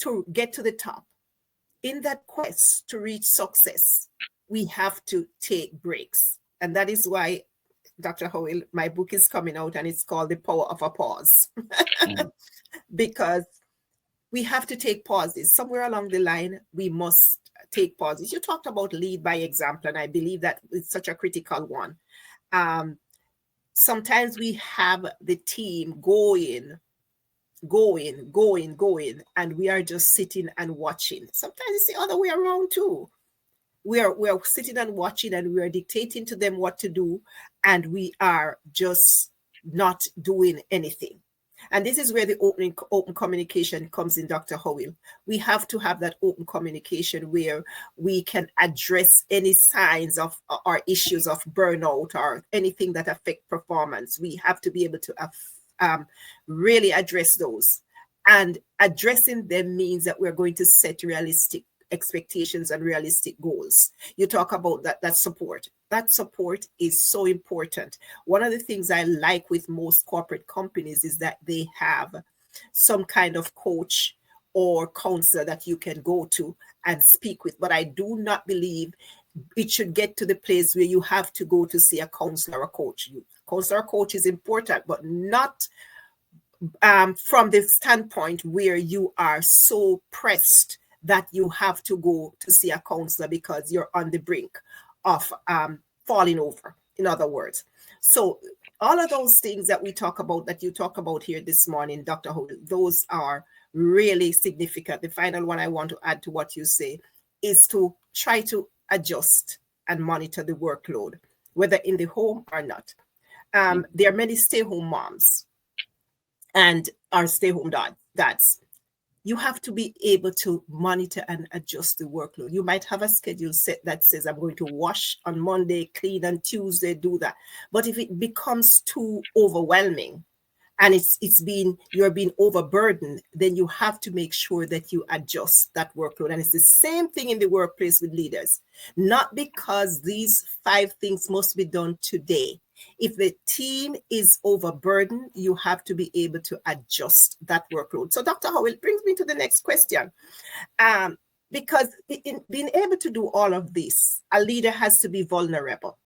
to get to the top, in that quest to reach success, we have to take breaks. And that is why, Dr. Howell, my book is coming out and it's called The Power of a Pause. Mm. Because we have to take pauses. Somewhere along the line, we must take pauses. You talked about lead by example, and I believe that it's such a critical one. Sometimes we have the team going, and we are just sitting and watching. Sometimes it's the other way around too. We are sitting and watching, and we are dictating to them what to do, and we are just not doing anything. And this is where the open communication comes in, Dr. Howell. We have to have that open communication where we can address any signs of or issues of burnout or anything that affect performance. We have to be able to really address those. And addressing them means that we're going to set realistic expectations and realistic goals. You talk about that support. That support is so important. One of the things I like with most corporate companies is that they have some kind of coach or counselor that you can go to and speak with. But I do not believe it should get to the place where you have to go to see a counselor or coach. Counselor or coach is important, but not from the standpoint where you are so pressed that you have to go to see a counselor because you're on the brink of falling over, in other words. So all of those things that we talk about, that you talk about here this morning, Dr. Holt, those are really significant. The final one I want to add to what you say is to try to adjust and monitor the workload, whether in the home or not. There are many stay-home moms and our stay-home dads. You have to be able to monitor and adjust the workload. You might have a schedule set that says, I'm going to wash on Monday, clean on Tuesday, do that. But if it becomes too overwhelming and you're being overburdened, then you have to make sure that you adjust that workload. And it's the same thing in the workplace with leaders. Not because these 5 things must be done today. If the team is overburdened, you have to be able to adjust that workload. So Dr. Howell brings me to the next question. Because in being able to do all of this, a leader has to be vulnerable.